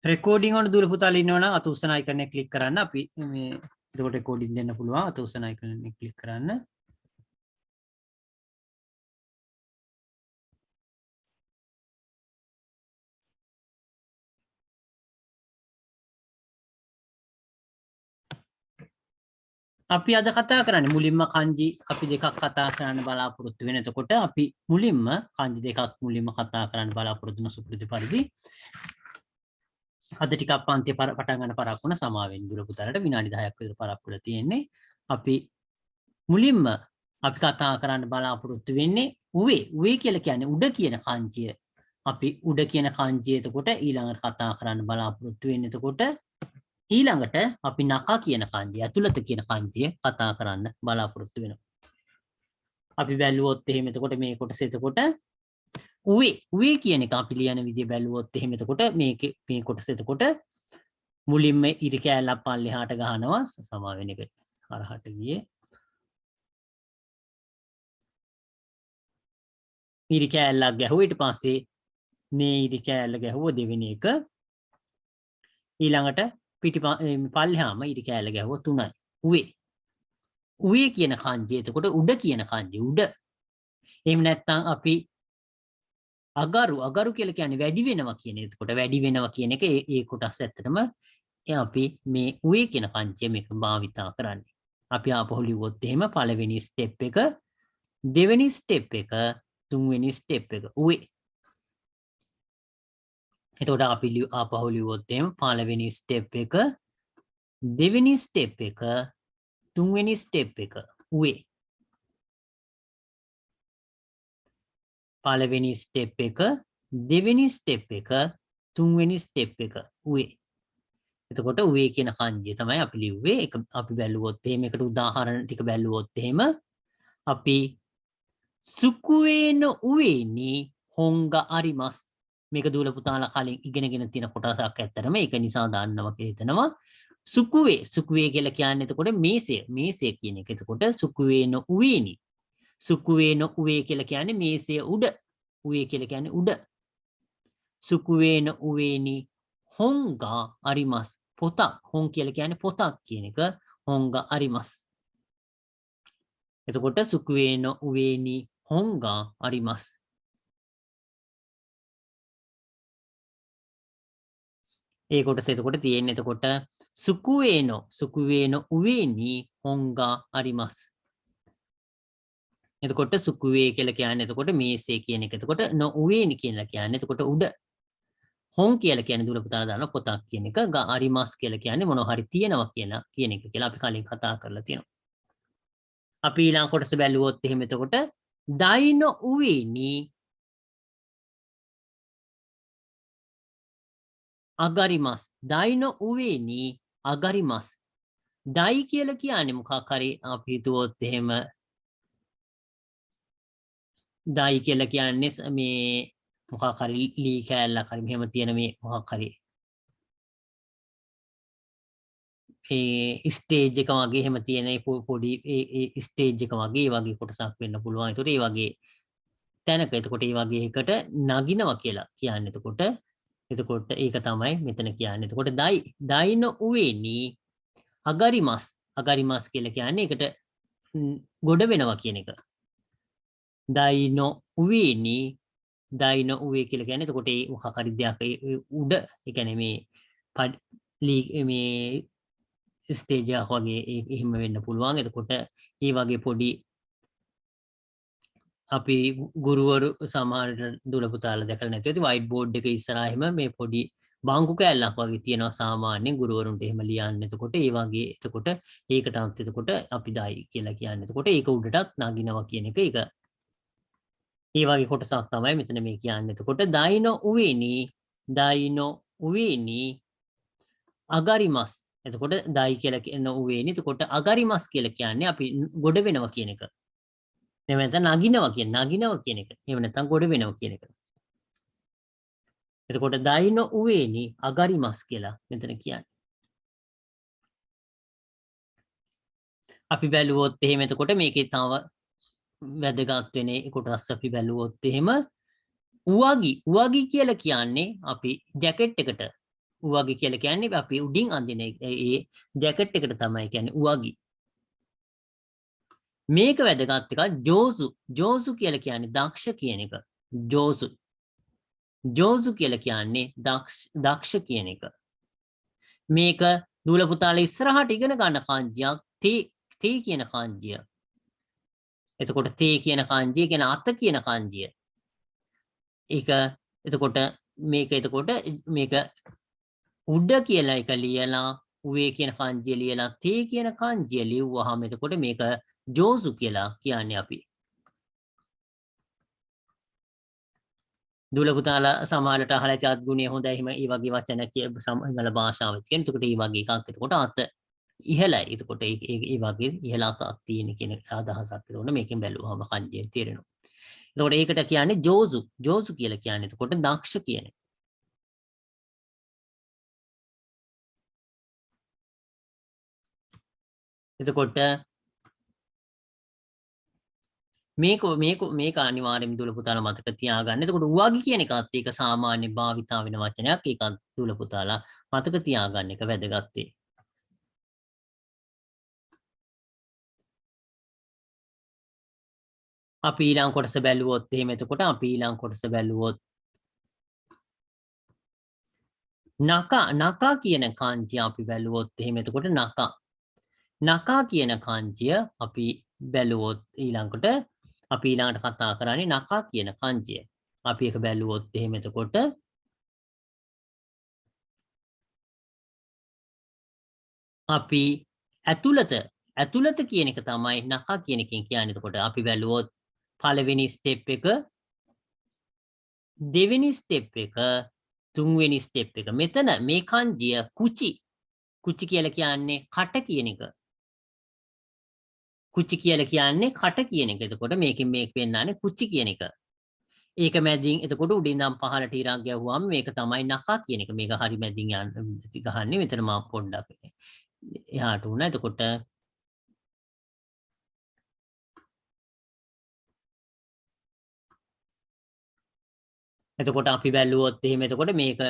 Recording වල දුර පුතාලා ඉන්නවනම් අත උස්සන අයිකන් එක ක්ලික් කරන්න අපි මේ එතකොට රෙකෝඩින් දෙන්න පුළුවන් අත උස්සන අයිකන් එක ක්ලික් කරන්න අපි අද කතා කරන්නේ මුලින්ම kanji අපි දෙකක් කතා කරන්න බලාපොරොත්තු වෙන. එතකොට අපි මුලින්ම kanji දෙකක් මුලින්ම කතා කරන්න බලාපොරොත්තු වෙන සුපුරුදු පරිදි අද ටිකක් පන්ති පටන් ගන්න පරක්කු වුණ සමාවෙන් දුර පුතාලට විනාඩි 10ක් විතර පරක්කු වෙලා තියෙන්නේ. අපි මුලින්ම අපි කතා කරන්න බලාපොරොත්තු වෙන්නේ උවේ. උවේ කියලා කියන්නේ උඩ කියන kanjiය. අපි උඩ කියන kanjiය එතකොට ඊළඟට කතා කරන්න බලාපොරොත්තු වෙන්නේ. එතකොට ඊළඟට අපි නකා කියන kanjiය ඇතුළත කියන kanjiය කතා කරන්න බලාපොරොත්තු වෙනවා. අපි බැලුවොත් එහෙම එතකොට මේ කොටස එතකොට උවේ කියන එක අපි ලියන විදිය බැලුවොත් එහෙම එතකොට මේ කොටස එතකොට මුලින්ම ඉරි කෑල්ලක් පල්ලෙහාට ගහනවා සමා වෙන එක හරහට ගියේ ඉරි කෑල්ලක් ගැහුවා ඊට පස්සේ මේ ඉරි කෑල්ල ගැහුවා දෙවෙනි එක ඊළඟට පල්ලෙහාම ඉරි කෑල්ල ගැහුවා තුනයි උවේ කියන kanji එතකොට උඩ කියන kanji උඩ එහෙම නැත්නම් අපි අගරු කියලා කියන්නේ වැඩි වෙනවා කියන එක. එතකොට වැඩි වෙනවා කියන එක ඒ කොටස් ඇත්තටම අපි මේ උවේ කියන kanji මේක භාවිතා කරන්නේ. අපි ආපහු ලිව්වොත් එහෙම පළවෙනි ස්ටෙප් එක දෙවෙනි ස්ටෙප් එක තුන්වෙනි ස්ටෙප් එක උවේ. එතකොට අපි ආපහු ලිව්වොත් එහෙම පළවෙනි ස්ටෙප් එක දෙවෙනි ස්ටෙප් එක තුන්වෙනි ස්ටෙප් එක උවේ. පළවෙනි ස්ටෙප් එක දෙවෙනි ස්ටෙප් එක තුන්වෙනි ස්ටෙප් එක උවේ. එතකොට උවේ කියන kanji තමයි අපි ලිව්වේ. ඒක අපි බැලුවොත් එහෙම එකට උදාහරණ ටික බැලුවොත් එහෙම අපි සුකුවේ no uwe ni honga arimasu මේක දූල පුතාලා කලින් ඉගෙනගෙන තියෙන කොටසක් ඇත්තටම ඒක නිසා දාන්නවා කියලා හිතනවා. සුකුවේ කියලා කියන්නේ එතකොට මේසය කියන එක. එතකොට සුකුවේ no uwe ni සුකුවේ no uwe කියලා කියන්නේ මේසය උඩ. උවේ කියලා කියන්නේ උඩ. සුකුවේ no uwe ni honga arimasu පොතක්. හොන් කියලා කියන්නේ පොතක් කියන එක. honga arimasu. එතකොට සුකුවේ no uwe ni honga arimasu. ඒ කොටස එතකොට තියෙන්නේ එතකොට සුකුවේ no uwe ni honga arimasu. එතකොට සුකුවේ කියලා කියන්නේ එතකොට මේසේ කියන එක. එතකොට no uwe ni කියලා කියන්නේ එතකොට උඩ. හොන් කියලා කියන්නේ දුර පුතාලා දාන පොතක් කියන එක. arimasu කියලා කියන්නේ මොනවා හරි තියෙනවා කියලා කියන එක කියලා අපි කලින් කතා කරලා තියෙනවා. අපි ඊළඟ කොටස බැලුවොත් එහෙම එතකොට dai no uwe ni agarimasu. dai no uwe ni agarimasu. dai කියලා කියන්නේ මොකක් හරි අපි හිතුවොත් එහෙම dai කියලා කියන්නේ මේ මොකක් හරි ලී කෑල්ලක් හරි මෙහෙම තියෙන මේ මොකක් හරි ඒ ස්ටේජ් එක වගේ එහෙම තියෙන පොඩි ඒ ස්ටේජ් එක වගේ කොටසක් වෙන්න පුළුවන්. ඒතකොට ඒ වගේ තැනක එතකොට ඒ වගේ එකට නගිනවා කියලා කියන්නේ. එතකොට ඒක තමයි මෙතන කියන්නේ. එතකොට dai no uwe ni agarimasu කියලා කියන්නේ ඒකට ගොඩ වෙනවා කියන එක. dai no uwe ni dai no uwe කියලා කියන්නේ එතකොට ඒ මොකක් හරි දෙයක් උඩ ඒ කියන්නේ මේ ස්ටේජ් එකක් වගේ එහෙම වෙන්න පුළුවන්. එතකොට මේ වගේ පොඩි අපි ගුරුවරු සමහර දුර පුතාලා දැකලා නැති ඇති වයිට් බෝඩ් එක ඉස්සරහින්ම මේ පොඩි බාංකු කෑල්ලක් වගේ තියෙනවා සාමාන්‍යයෙන් ගුරුවරුන්ට එහෙම ලියන්න. එතකොට ඒ වගේ එතකොට ඒකටත් එතකොට අපි dai කියලා කියන්නේ. එතකොට ඒක උඩටත් නගිනවා කියන එක ඒක ඒ වගේ කොටසක් තමයි මෙතන මේ කියන්නේ. එතකොට dai no uwe ni agarimasu. එතකොට dai කියලා කියන uwe ni එතකොට agarimasu කියලා කියන්නේ අපි ගොඩ වෙනවා කියන එක. එහෙම නැත්නම් නගිනවා කියන එක. එහෙම නැත්නම් ගොඩ වෙනවා කියන එක. එතකොට dai no uwe ni agarimasu කියලා මෙතන කියන්නේ. අපි බැලුවොත් එහෙම එතකොට මේකේ තව වැදගත් වෙන කොටස් අපි බැලුවොත් එහෙම උවගි කියලා කියන්නේ අපි ජැකට් එකට උවගේ කියලා කියන්නේ අපි උඩින් අඳින ඒ ජැකට් එකට තමයි කියන්නේ උවගේ. මේක වැදගත් එකක් ජෝසු. ජෝසු කියලා කියන්නේ දක්ෂ කියන එක. ජෝසු. ජෝසු කියලා කියන්නේ දක්ෂ කියන එක. මේක දූල පුතාලා ඉස්සරහට ඉගෙන ගන්න කාංජියක් තේ කියන කාංජිය. එතකොට තේ කියන කාංජිය කියන අත කියන කාංජිය. ඒක එතකොට මේක උඩ කියලා එක ලියලා උවේ කියන කාංජිය ලියලා තේ කියන කාංජිය ලිව්වහම එතකොට මේක ජෝසු කියලා කියන්නේ අපි. දූල පුතාලා සමහරට අහලා චාත් ගුණය හොඳයි එහෙම ඒ වගේ වචන සිංහල භාෂාවෙත් කියන. එතකොට මේ වගේ එකක් එතකොට අත ඉහළයි. එතකොට ඒ වගේ ඉහළ අතක් තියෙන කියන අදහසක් එතකොට මේකෙන් බැලුවහම කන්ජියෙන් තේරෙනවා. එතකොට ඒකට කියන්නේ ජෝසු. ජෝසු කියලා කියන්නේ එතකොට දක්ෂ කියන එක. එතකොට මේක අනිවාර්යයෙන්ම දූල පුතාලා මතක තියාගන්න. එතකොට උවගේ කියන එකත් ඒක සාමාන්‍ය භාවිතා වෙන වචනයක්. ඒක දූල පුතාලා මතක තියාගන්න එක වැදගත් වෙයි. අපි ඊළඟ කොටස බැලුවොත් එහෙම එතකොට අපි ඊළඟ කොටස බැලුවොත් නකා කියන කාංජිය අපි බැලුවොත් එහෙම එතකොට නකා කියන කාංජිය අපි බැලුවොත් ඊළඟට අපි ඊළඟට කතා කරන්නේ නකා කියන කාංජිය. අපි ඒක බැලුවොත් එහෙම එතකොට අපි ඇතුළත කියන එක තමයි නකා කියන එකෙන් කියන්නේ. එතකොට අපි බැලුවොත් පළවෙනි ස්ටෙප් එක, දෙවෙනි ස්ටෙප් එක, තුන්වෙනි ස්ටෙප් එක. මෙතන මේ කාංජිය කුචි කියලා කියන්නේ කට කියන එක. කුචි කියලා කියන්නේ කට කියන එක. එතකොට මේකෙන් මේක පෙන්නන්නේ කුචි කියන එක. ඒක මැදින් එතකොට උඩින් නම් පහළට ඉරක් ගැහුවාම මේක තමයි නකා කියන එක. මේක හරි මැදින් යන්න ගහන්නේ. මෙතන මම පොඩ්ඩක් එහාට උනා. එතකොට අපි බැලුවොත් එහෙම එතකොට මේක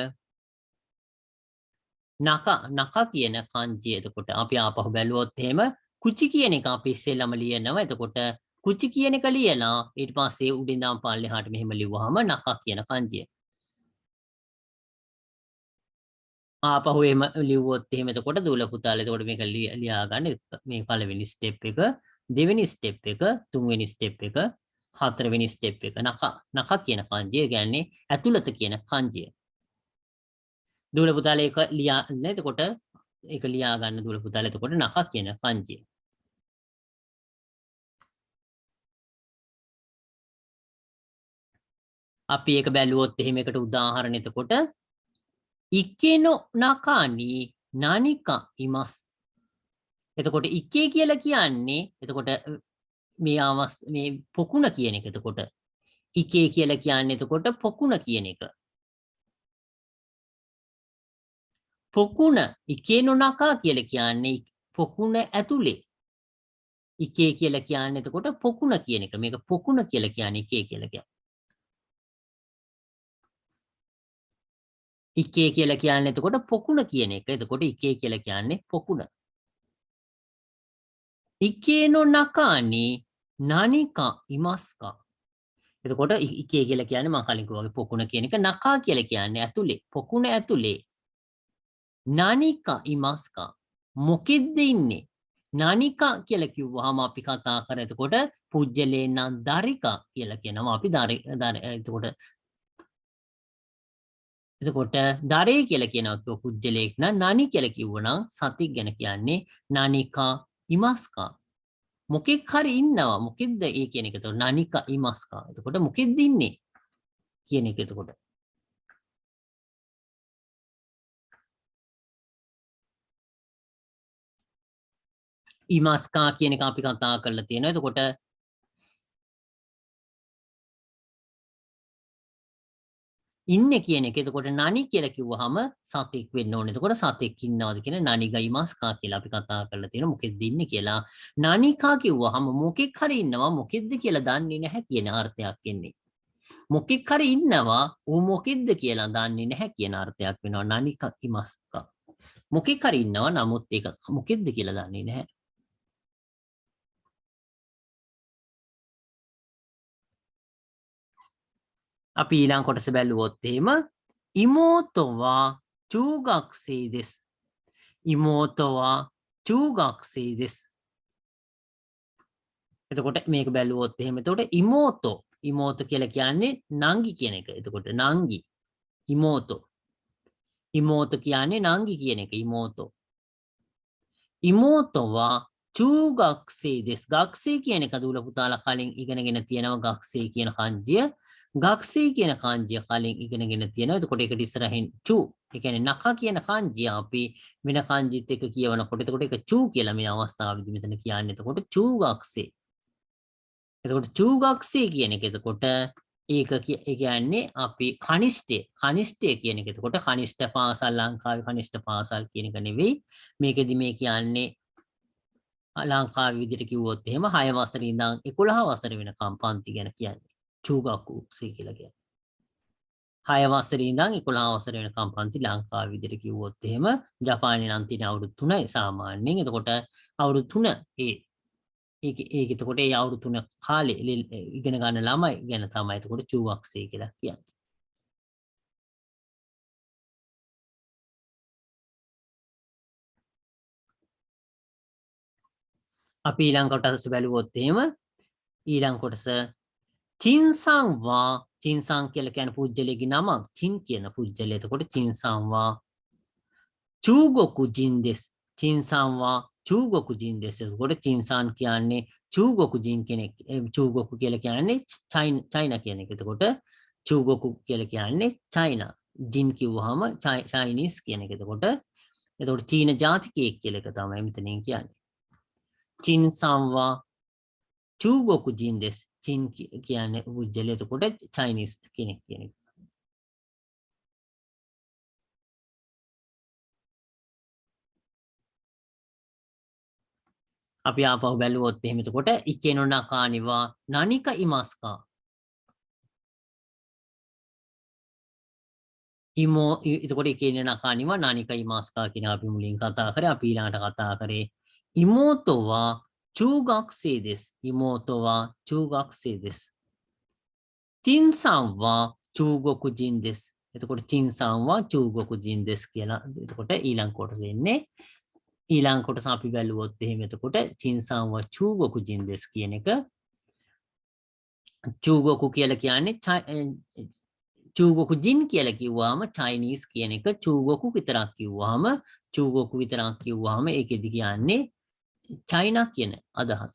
නකා කියන කාංජිය. එතකොට අපි ආපහු බැලුවොත් එහෙම කුචි කියන එක අපි ඉස්සෙල්ලම ලියනවා. එතකොට කුචි කියන එක ලියලා ඊට පස්සේ උඩින් දාම් පල්ලෙහාට මෙහෙම ලිව්වහම නකා කියන කාංජිය. ආපහු එහෙම ලිව්වොත් එහෙම එතකොට දූල පුතාලා එතකොට මේක ලියා ගන්න. මේ පළවෙනි ස්ටෙප් එක, දෙවෙනි ස්ටෙප් එක, තුන්වෙනි ස්ටෙප් එක, හතරවෙනි ස්ටෙප් එක. නකා කියන කාංජිය කියන්නේ ඇතුළත කියන කාංජිය. දූල පුතාලා ඒක ලියන්න. එතකොට ඒක ලියා ගන්න දූල පුතාලා එතකොට නකා කියන කාංජිය. අපි ඒක බැලුවොත් එහෙම එකට උදාහරණ එතකොට ඉක්කේනෝ නකානි නානිකා ඉමස්. එතකොට ඉක්කේ කියලා කියන්නේ එතකොට මේ පොකුණ කියන එක. එතකොට ඉකේ කියලා කියන්නේ එතකොට පොකුණ කියන එක. පොකුණ ඉකේනෝ නකා කියලා කියන්නේ පොකුණ ඇතුලේ. ඉකේ කියලා කියන්නේ එතකොට පොකුණ කියන එක. මේක පොකුණ කියලා කියන්නේ ඉකේ කියලා කියන්නේ. ඉකේ කියලා කියන්නේ එතකොට පොකුණ කියන එක. එතකොට ඉකේ කියලා කියන්නේ පොකුණ. ඉකේනෝ නකානි නානිකා ඉමස්කා. එතකොට ඉකේ කියලා කියන්නේ මම කලින් කිව්වා වගේ පොකුණ කියන එක. නකා කියලා කියන්නේ ඇතුලේ. පොකුණ ඇතුලේ. නානිකා ඉමස්කා මොකෙද්ද ඉන්නේ? නානිකා කියලා කිව්වහම අපි කතා කර එතකොට පුජ්‍යලේ නම් දරිකා කියලා කියනවා. අපි එතකොට දරේ කියලා කියනවා පුජ්‍යලේක් නම්. නනි කියලා කිව්වනම් සතික් ගැන කියන්නේ නානිකා ඉමස්කා. මොකෙක් හරි ඉන්නවා. මොකෙද්ද ඒ කියන එක. එතකොට නානිකා ඉමස්කා. එතකොට මොකෙද්ද ඉන්නේ කියන එක. එතකොට ඉමස්කා කියන එක අපි කතා කරලා තියෙනවා. එතකොට ඉන්නේ කියන එක. එතකොට නනි කියලා කිව්වහම සතෙක් වෙන්න ඕනේ. එතකොට සතෙක් ඉන්නවද කියන නනිගා ඉමස්කා කියලා අපි කතා කරලා තියෙනවා. මොකෙද්ද ඉන්නේ කියලා. නනිකා කිව්වහම මොකෙක් හරි ඉන්නවා. මොකෙද්ද කියලා දන්නේ නැහැ කියන අර්ථයක් එන්නේ. මොකෙක් හරි ඉන්නවා ඌ මොකෙක්ද කියලා දන්නේ නැහැ කියන අර්ථයක් වෙනවා නනික ඉමස්ක. මොකෙක් හරි ඉන්නවා නමුත් ඒක මොකෙක්ද කියලා දන්නේ නැහැ. අපි ඊළඟ කොටස බැලුවොත් එහෙම ඉමෝතෝවා චූගක්සේ දෙස්. ඉමෝතෝවා චූගක්සේ දෙස්. එතකොට මේක බැලුවොත් එහෙම එතකොට ඉමෝතෝ ඉමෝතෝ කියලා කියන්නේ නංගි කියන එක. එතකොට නංගි ඉමෝතෝ. ඉමෝතෝ කියන්නේ නංගි කියන එක ඉමෝතෝ. ඉමෝතෝවා චූගක්සේ දෙස්. ගක්සේ කියන එක දූල පුතාලා කලින් ඉගෙනගෙන තියෙනවා ගක්සේ කියන kanjiය. ගක්සේ කියන kanjiය කලින් ඉගෙනගෙන තියෙනවා. එතකොට ඒකට ඉස්සරහින් චූ. ඒ කියන්නේ නඛ කියන kanjiය අපි වෙන kanjිත් එක කියවනකොට එතකොට ඒක චූ කියලා මේ අවස්ථාවේදී මෙතන කියන්නේ. එතකොට චූගක්සේ. එතකොට චූගක්සේ කියන එක එතකොට ඒක කියන්නේ අපි කනිෂ්ඨය කියන එක. එතකොට කනිෂ්ඨ පාසල් ලංකාවේ කනිෂ්ඨ පාසල් කියන එක නෙවෙයි. මේකෙදි මේ කියන්නේ ලංකාවේ විදිහට කිව්වොත් එහෙම 6 වසරේ ඉඳන් 11 වසර වෙනකම් පන්ති ගැන කියන්නේ. චූගක්සේ කියලා කියන්නේ. 6 වසරේ ඉඳන් 11 වසර වෙනකම් පන්ති ලංකාවේ විදිහට කිව්වොත් එහෙම ජපානයේ නම් තියෙන අවුරුදු 3යි සාමාන්‍යයෙන්. එතකොට අවුරුදු 3 ඒක එතකොට ඒ අවුරුදු 3 කාලේ ඉගෙන ගන්න ළමයි ගැන තමයි එතකොට චූගක්සේ කියලා කියන්නේ. අපි ඊළඟ කොටස බැලුවොත් එහෙම ඊළඟ කොටස චින්සංවා චින්සං කියලා කියන්නේ පුජ්‍යලයේ නමක්. චින් කියන පුජ්‍යලය. එතකොට චින්සංවා චූගොකු ජින් දෙස්. චින්සංවා චූගොකු ජින් දෙස්. එතකොට චින්සන් කියන්නේ චූගොකු ජින් කෙනෙක්. චූගොකු කියලා කියන්නේ චයිනා කියන එක. එතකොට චූගොකු කියලා කියන්නේ චයිනා. ජින් කිව්වහම චයිනීස් කියන එක. එතකොට චීන ජාතිකයෙක් කියලා එක තමයි මෙතනින් කියන්නේ. චින්සංවා චූගොකු ජින් දෙස්. චීන් කියන්නේ පුජ්‍යලය. එතකොට චයිනීස් කෙනෙක් කියන එක. අපි ආපහු බැලුවොත් එහෙම එතකොට ඉකේනෝ නකානිවා නනික ඉමස්කා ඉමෝ එතකොට ඉකේනෝ නකානිවා නනික ඉමස්කා කියන අපි මුලින් කතා කරේ. අපි ඊළඟට කතා කරේ ඉමෝතෝවා චූගක්සේ දෙස්. ඉමෝතෝවා චූගක්සේ දෙස්. චින්සංවා චූගොකු ජින් දෙස්. එතකොට චින්සංවා චූගොකු ජින් දෙස් කියලා එතකොට ඊළඟ කොටස එන්නේ. ඊළඟ කොටස අපි බැලුවොත් එහෙම එතකොට චින්සංවා චූගොකු ජින් දෙස් කියන එක. චූගොකු කියලා කියන්නේ චූගොකු ජින් කියලා කිව්වහම චයිනීස් කියන එක. චූගොකු විතරක් කිව්වහම ඒකෙදි කියන්නේ චයිනා කියන අදහස.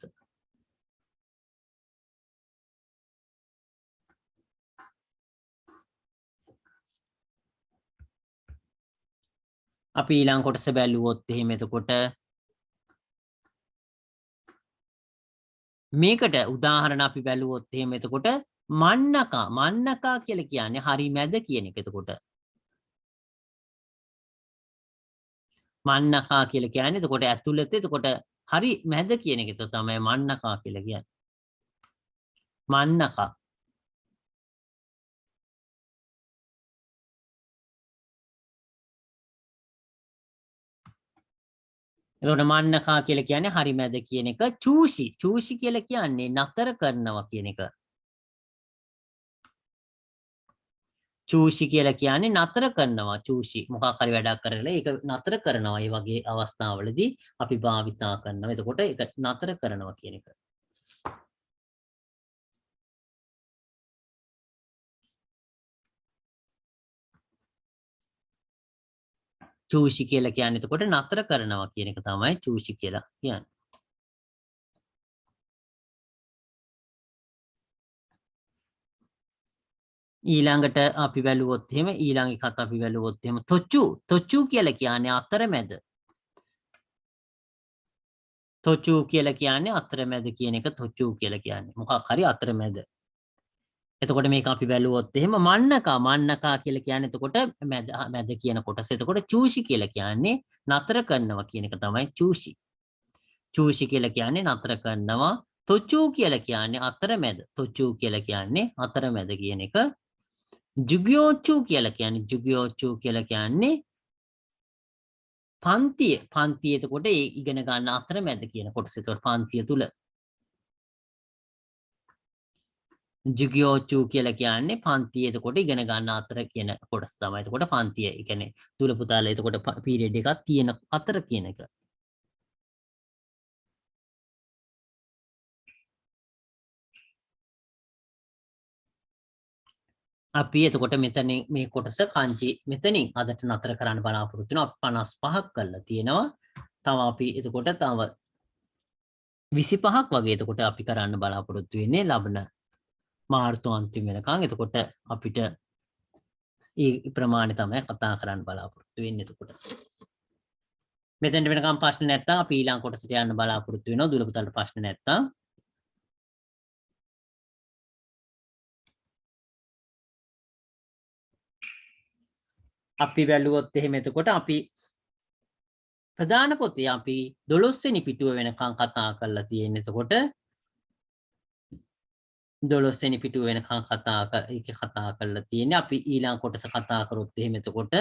අපි ඊළඟ කොටස බැලුවොත් එහෙම එතකොට මේකට උදාහරණ අපි බැලුවොත් එහෙම එතකොට මන්නකා කියලා කියන්නේ හරි මැද කියන එක. එතකොට මන්නකා කියලා කියන්නේ එතකොට ඇතුළත එතකොට හරි මැද කියන එක තමයි මන්නකා කියලා කියන්නේ. මන්නකා එතකොට මන්නකා කියලා කියන්නේ හරි මැද කියන එක. චූෂි කියලා කියන්නේ නතර කරනවා කියන එක. චූෂි කියලා කියන්නේ නතර කරනවා. චූෂි මොකක් හරි වැඩක් කරලා ඒක නතර කරනවා. ඒ වගේ අවස්ථාවලදී අපි භාවිතා කරනවා. එතකොට ඒක නතර කරනවා කියන එක. චූෂි කියලා කියන්නේ එතකොට නතර කරනවා කියන එක තමයි චූෂි කියලා කියන්නේ. ඊළඟට අපි බැලුවොත් එහෙම ඊළඟ එකත් අපි බැලුවොත් එහෙම තොචු කියලා කියන්නේ අතරමැද. තොචු කියලා කියන්නේ අතරමැද කියන එක තොචු කියලා කියන්නේ. මොකක් හරි අතරමැද. එතකොට මේක අපි බැලුවොත් එහෙම මන්නකා කියලා කියන්නේ එතකොට මැද කියන කොටස. එතකොට චූෂි කියලා කියන්නේ නතර කරනවා කියන එක තමයි චූෂි. චූෂි කියලා කියන්නේ නතර කරනවා. තොචු කියලා කියන්නේ අතරමැද. තොචු කියලා කියන්නේ අතරමැද කියන එක. ජුගියෝචු කියලා කියන්නේ ජුගියෝචු කියලා කියන්නේ පන්තිය එතකොට ඒ ඉගෙන ගන්න අතරමැද කියන කොටස. එතකොට පන්තිය තුල ජුගියෝචු කියලා කියන්නේ පන්තිය එතකොට ඉගෙන ගන්න අතර කියන කොටස තමයි. එතකොට පන්තිය. ඒ කියන්නේ දුල පුතාලා එතකොට පීරියඩ් එකක් තියෙන අතර කියන එක. අපි එතකොට මෙතන මේ කොටස කාංචි මෙතනින් අදට නතර කරන්න බලාපොරොත්තු වෙනවා. 55ක් කරලා තියෙනවා. තව අපි එතකොට තව 25ක් වගේ එතකොට අපි කරන්න බලාපොරොත්තු වෙන්නේ ලබන මාර්තු අන්තිම වෙනකන්. එතකොට අපිට ඒ ප්‍රමාණය තමයි කතා කරන්න බලාපොරොත්තු වෙන්නේ. එතකොට මෙතෙන්ට වෙනකම් ප්‍රශ්න නැත්තම් අපි ඊළඟ කොටසට යන්න බලාපොරොත්තු වෙනවා. දුර පුතාලට ප්‍රශ්න නැත්තම් අපි බැලුවොත් එහෙම එතකොට අපි ප්‍රධාන පොතේ අපි 12 වෙනි පිටුව වෙනකන් කතා කරලා තියෙන්නේ. එතකොට 12 වෙනි පිටුව වෙනකන් කතා කරලා තියෙන්නේ. අපි ඊළඟ කොටස කතා කරොත් එහෙම එතකොට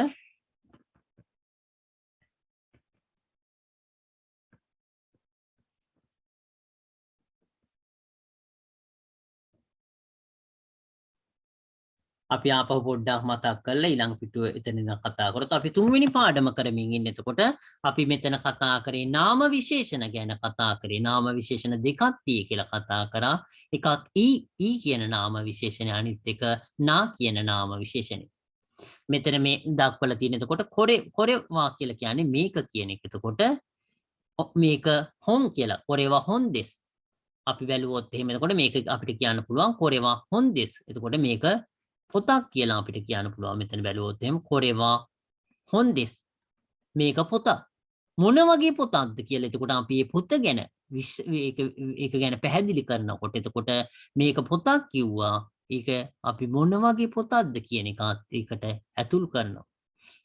අපි ආපහු පොඩ්ඩක් මතක් කරලා ඊළඟ පිටුව එතන ඉඳන් කතා කරොත් අපි තුන්වෙනි පාඩම කරමින් ඉන්නේ. එතකොට අපි මෙතන කතා කරේ නාම විශේෂණ ගැන කතා කරේ. නාම විශේෂණ දෙකක් තියෙයි කියලා කතා කරා. එකක් ඊ කියන නාම විශේෂණය, අනිත් එක නා කියන නාම විශේෂණය. මෙතන මේ දක්වලා තියෙන එතකොට කොරේවා කියලා කියන්නේ මේක කියන එක. එතකොට මේක හොන් කියලා කොරේවා හොන් දෙස්. අපි බැලුවොත් එහෙම එතකොට මේක අපිට කියන්න පුළුවන් කොරේවා හොන් දෙස්. එතකොට මේක පොතක් කියලා අපිට කියන්න පුළුවන්. මෙතන බැලුවොත් එහෙම කොරේවා හොන්දෙස් මේක පොතක්. මොන වගේ පොතක්ද කියලා එතකොට අපි මේ පොත ගැන ඒක ගැන පැහැදිලි කරනකොට එතකොට මේක පොතක් කිව්වා. ඒක අපි මොන වගේ පොතක්ද කියන එකත් ඒකට ඇතුල් කරනවා.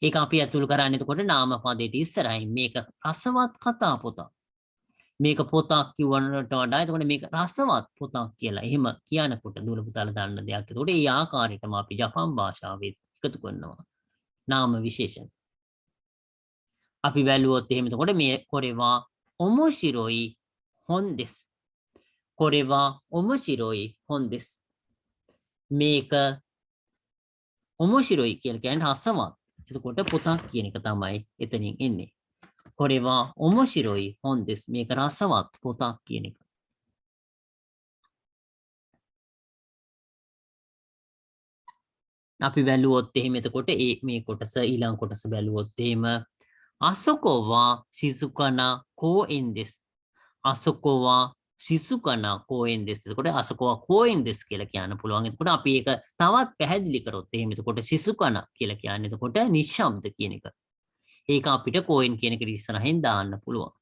ඒක අපි ඇතුල් කරන්නේ එතකොට නාම පදයට ඉස්සරහින් මේක රසවත් කතා පොතක්. මේක පොතක් කිව්වනට වඩා එතකොට මේක රසවත් පොතක් කියලා එහෙම කියනකොට දුර පුතාලා දන්න දෙයක්. එතකොට ඒ ආකාරයටම අපි ජපන් භාෂාවෙත් එකතු කරනවා නාම විශේෂණ. අපි බැලුවොත් එහෙම එතකොට මේ කොරේවා ඔමොශිරොයි හොන්දෙස්. කොරේවා ඔමොශිරොයි හොන්දෙස්. මේක ඔමොශිරොයි කියලා කියන්නේ රසවත්. එතකොට පොතක් කියන එක තමයි එතනින් එන්නේ. කොරේවා ඔමොශිරොයි හොන්දෙස්. මේක රසවත් පොතක් කියන එක. අපි බැලුවොත් එහෙම එතකොට මේ කොටස ඊළඟ කොටස බැලුවොත් එහෙම අසොකෝවා සිසුකනා කෝඑන්දෙස්. අසොකෝවා සිසුකනා කෝඑන්දෙස්. එතකොට අසොකෝවා කෝඑන්දෙස් කියලා කියන්න පුළුවන්. එතකොට අපි ඒක තවත් පැහැදිලි කරොත් එහෙම එතකොට සිසුකනා කියලා කියන්නේ එතකොට නිශ්ශබ්ද කියන එක. ඒක අපිට කෝයින් කියන එක ඉස්සරහින් දාන්න පුළුවන්.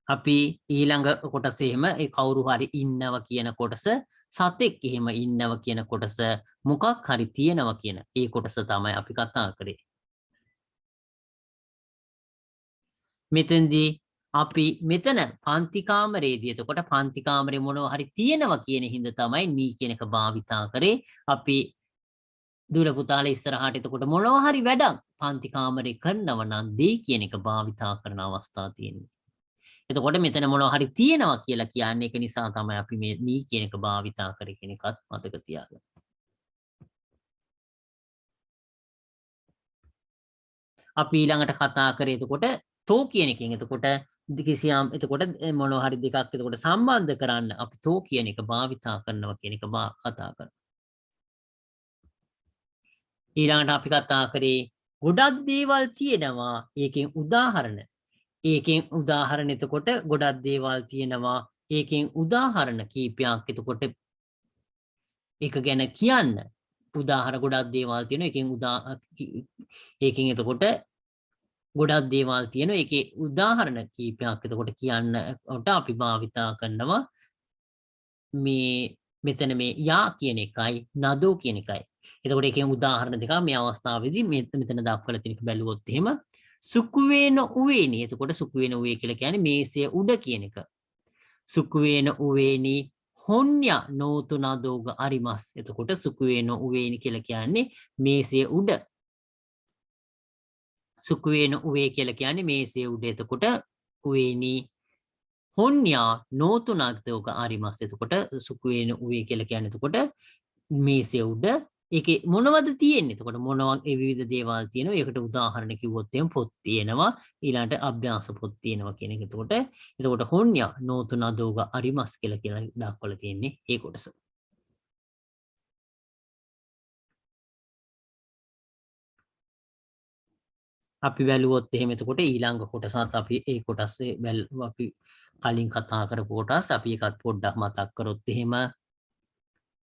අපි ඊළඟ කොටස එහෙම ඒ කවුරු හරි ඉන්නව කියන කොටස සතෙක් එහෙම ඉන්නව කියන කොටස මොකක් හරි තියෙනවා කියන ඒ කොටස තමයි අපි කතා කරේ. මෙතෙන්දී අපි මෙතන පන්ති කාමරේදී එතකොට පන්ති කාමරේ මොනවා හරි තියෙනවා කියන හින්දා තමයි නී කියන එක භාවිතා කරේ. අපි දුර පුතාලා ඉස්සරහට එතකොට මොනවා හරි වැඩක් පන්ති කාමරේ කරනවා නම් දී කියන එක භාවිතා කරන අවස්ථා තියෙනවා. එතකොට මෙතන මොනවා හරි තියෙනවා කියලා කියන්නේ ඒක නිසා තමයි අපි මේ නී කියන එක භාවිතා කරේ කියන එකත් මතක තියාගන්න. අපි ඊළඟට කතා කරේ එතකොට තෝ කියන එකෙන් එතකොට කිසියම් එතකොට මොනවා හරි දෙකක් එතකොට සම්බන්ධ කරන්න අපි තෝ කියන එක භාවිතා කරනවා කියන එක කතා කරනවා. ඊළඟට අපි කතා කරේ ගොඩක් දේවල් තියෙනවා. ඒකෙන් උදාහරණ එතකොට ගොඩක් දේවල් තියෙනවා. ඒකෙන් උදාහරණ කීපයක් එතකොට ඒක ගැන කියන්න. උදාහරණ ගොඩක් දේවල් තියෙනවා. ඒකෙන් එතකොට ගොඩක් දේවල් තියෙනවා. ඒකේ උදාහරණ කීපයක් එතකොට කියන්නට අපි භාවිතා කරනවා මේ මෙතන මේ යා කියන එකයි නදෝ කියන එකයි. එතකොට ඒකෙන් උදාහරණ දෙකක් මේ අවස්ථාවේදී මෙතන දක්වලා තියෙනක බැලුවොත් එහෙම සුකුවේන උවේනි. එතකොට සුකුවේන උවේ කියලා කියන්නේ මේසය උඩ කියන එක. සුකුවේන උවේනි හොන්්‍ය නෝතු නදෝග අරිමස්. එතකොට සුකුවේන උවේනි කියලා කියන්නේ මේසය උඩ. සුකුවේන උවේ කියලා කියන්නේ මේසය උඩ. එතකොට උවේනි හොන්්‍යා නෝතු නදෝග අරිමස්. එතකොට සුකුවේන උවේ කියලා කියන්නේ එතකොට මේසය උඩ. ඒකේ මොනවද තියෙන්නේ? එතකොට මොනවා ඒ විවිධ දේවල් තියෙනවා. ඒකට උදාහරණ කිව්වොත් එහෙනම් පොත් තියෙනවා. ඊළඟට අභ්‍යාස පොත් තියෙනවා කියන එක. එතකොට හොන්්‍යා නෝතු නදෝග අරිමස් කියලා දක්වලා තියෙන්නේ ඒ කොටස. අපි බැලුවොත් එහෙම එතකොට ඊළඟ කොටසත් අපි ඒ කොටසේ අපි කලින් කතා කරපු කොටස් අපි ඒකත් පොඩ්ඩක් මතක් කරොත් එහෙම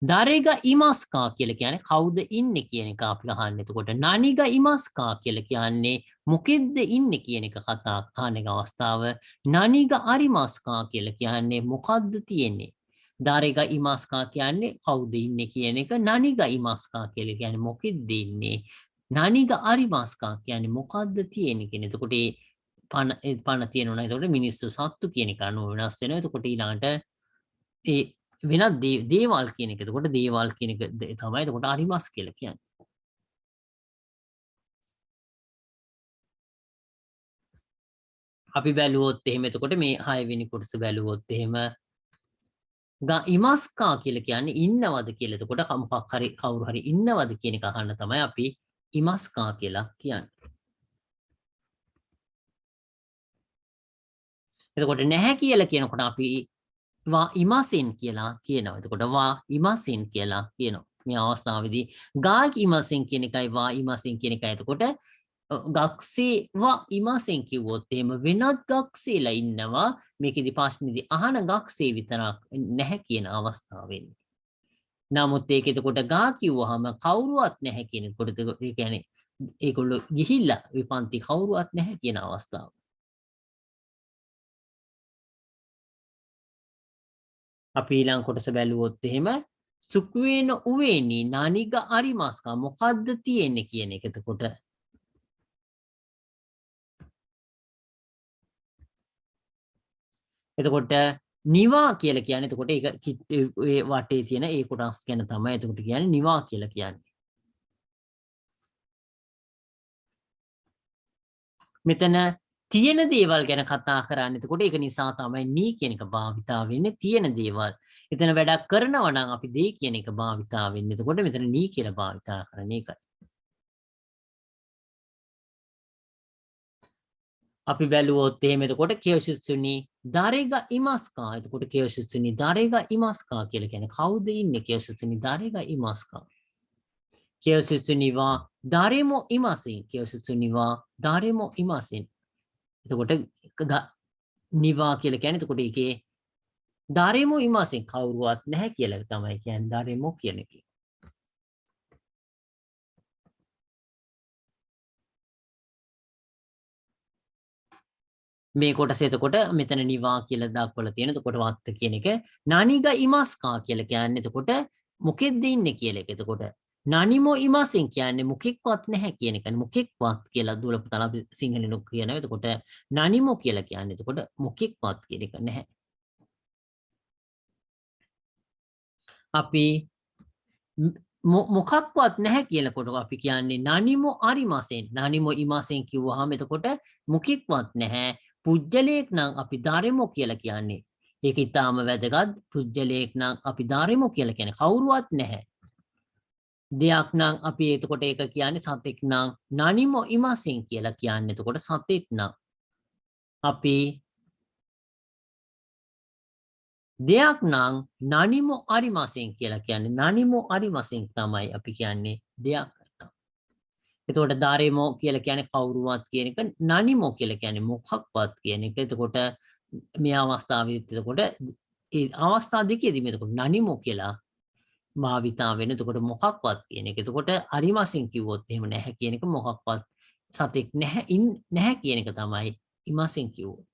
දරේග ඉමස්කා කියලා කියන්නේ කවුද ඉන්නේ කියන එක අපි අහන්නේ. එතකොට නනිග ඉමස්කා කියලා කියන්නේ මොකෙද්ද ඉන්නේ කියන එක කතා අහන අවස්ථාව. නනිග අරිමස්කා කියලා කියන්නේ මොකද්ද තියෙන්නේ. දරේග ඉමස්කා කියන්නේ කවුද ඉන්නේ කියන එක. නනිග ඉමස්කා කියලා කියන්නේ මොකෙද්ද ඉන්නේ. නනිග අරිමස්කා කියන්නේ මොකද්ද තියෙන්නේ කියන. එතකොට පණ තියෙනවා නේද? එතකොට මිනිස්සු සත්තු කියන එක අනුව වෙනස් වෙනවා. එතකොට ඊළඟට ඒ වෙනත් දේවල් කියන එක. එතකොට දේවල් කියන එක තමයි එතකොට අරිමස් කියලා කියන්නේ. අපි බැලුවොත් එහෙම එතකොට මේ 6 වෙනි කොටස බැලුවොත් එහෙම ඉමස්කා කියලා කියන්නේ ඉන්නවද කියලා. එතකොට මොකක් හරි කවුරු හරි ඉන්නවද කියන එක අහන්න තමයි අපි ඉමස්කා කියලා කියන්නේ. එතකොට නැහැ කියලා කියනකොට අපි වා ඉමසින් කියලා කියනවා. එතකොට වා ඉමසින් කියලා කියනවා. මේ අවස්ථාවේදී ගා ඉමසින් කියන එකයි වා ඉමසින් කියන එකයි. එතකොට ගක්සේ වා ඉමසින් කිව්වොත් එහෙම වෙනත් ගක්සේලා ඉන්නවා. මේකෙදි ප්‍රශ්නේදී අහන ගක්සේ විතරක් නැහැ කියන අවස්ථාව වෙන්නේ. නමුත් ඒක එතකොට ගා කිව්වහම කවුරුවත් නැහැ කියනකොට ඒ කියන්නේ ඒගොල්ලෝ ගිහිල්ලා විපන්ති කවුරුවත් නැහැ කියන අවස්ථාව. අපි ඊළඟ කොටස බැලුවොත් එහෙම සුකුවේන උවේනි නනිග අරිමස්කා මොකද්ද තියෙන්නේ කියන එක. එතකොට නිවා කියලා කියන්නේ එතකොට ඒක ඒ වටේ තියෙන ඒ කොටස් ගැන තමයි එතකොට කියන්නේ නිවා කියලා කියන්නේ. මෙතන තියෙන දේවල් ගැන කතා කරන්නේ. එතකොට ඒක නිසා තමයි නී කියන එක භාවිතා වෙන්නේ තියෙන දේවල්. එතන වැඩක් කරනවා නම් අපි දේ කියන එක භාවිතා වෙන්නේ. එතකොට මෙතන නී කියලා භාවිතා කරන්නේ ඒකයි. අපි බැලුවොත් එහෙම එතකොට කියොසිසුනි දරේග ඉමස්කා. එතකොට කියොසිසුනි දරේග ඉමස්කා කියලා කියන්නේ කවුද ඉන්නේ කියොසිසුනි දරේග ඉමස්කා. කියොසිසුනි වා දරේමෝ ඉමසින්. කියොසිසුනි වා දරේමෝ ඉමසින්. එතකොට නිවා කියලා කියන්නේ එතකොට ඒකේ දරේමෝ ඉමසින් කවුරුවත් නැහැ කියලා තමයි කියන්නේ දරේමෝ කියන එක. මේ කොටස එතකොට මෙතන නිවා කියලා දක්වලා තියෙන. එතකොට වත්ත කියන එක නනිග ඉමස්කා කියලා කියන්නේ එතකොට මොකෙද්ද ඉන්නේ කියලා එක. එතකොට නනිමෝ ඉමසින් කියන්නේ මොකෙක්වත් නැහැ කියන එක. මොකෙක්වත් කියලා දුලපතල අපි සිංහලෙන් කියනවා. එතකොට නනිමෝ කියලා කියන්නේ එතකොට මොකෙක්වත් කියන එක නැහැ. අපි මොකක්වත් නැහැ කියලාකොට අපි කියන්නේ නනිමෝ අරිමසෙන්. නනිමෝ ඉමසෙන් කිව්වහම එතකොට මොකෙක්වත් නැහැ. පුජ්‍යලයක් නම් අපි දරෙමෝ කියලා කියන්නේ. ඒක ඊටාම වැදගත්. පුජ්‍යලයක් නම් අපි දරෙමෝ කියලා කියන්නේ කවුරුවත් නැහැ. දෙයක් නම් අපි එතකොට ඒක කියන්නේ සතෙක් නම් නනිමෝ ඉමසෙන් කියලා කියන්නේ එතකොට සතෙක් නම් අපි දෙයක් නම් නනිමෝ අරිමසෙන් කියලා කියන්නේ නනිමෝ අරිමසෙන් තමයි අපි කියන්නේ දෙයක්. එතකොට දාරේමෝ කියලා කියන්නේ කවුරුවත් කියන එක නනිමෝ කියලා කියන්නේ මොකක්වත් කියන එක. එතකොට මේ අවස්ථාවේදී එතකොට ඒ අවස්ථා දෙකේදී එතකොට නනිමෝ කියලා භාවිතා වෙන. එතකොට මොකක්වත් කියන එක. එතකොට අරිමසෙන් කිව්වොත් එහෙම නැහැ කියන එක මොකක්වත්. සතෙක් නැහැ කියන එක තමයි ඉමසෙන් කිව්වේ.